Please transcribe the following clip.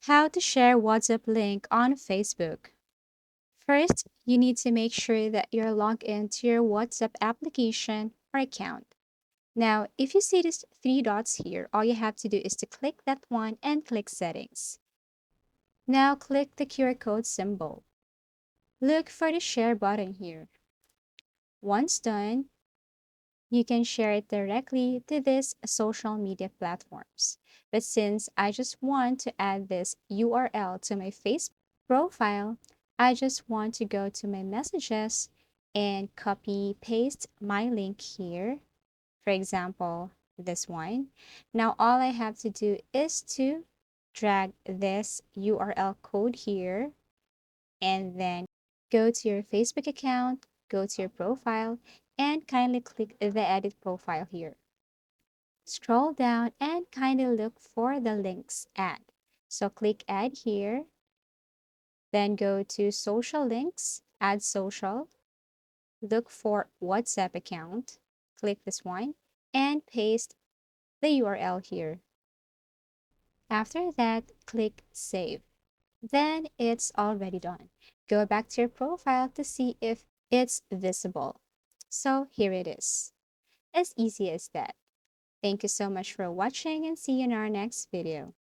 How to share WhatsApp link on Facebook. First, you need to make sure that you're logged into your WhatsApp application or account. Now, if you see these three dots here, all you have to do is to click that one and click Settings. Now click the QR code symbol. Look for the share button here. Once done, you can share it directly to these social media platforms. But since I just want to add this URL to my Facebook profile, I just want to go to my messages and copy paste my link here. For example, this one. Now all I have to do is to drag this URL code here and then go to your Facebook account, go to your profile, and kindly click the edit profile here. Scroll down and kindly look for the links add. So click add here, then go to social links, add social, look for WhatsApp account, click this one, and paste the URL here. After that, click save. Then it's already done. Go back to your profile to see if it's visible. So here it is. As easy as that. Thank you so much for watching and see you in our next video.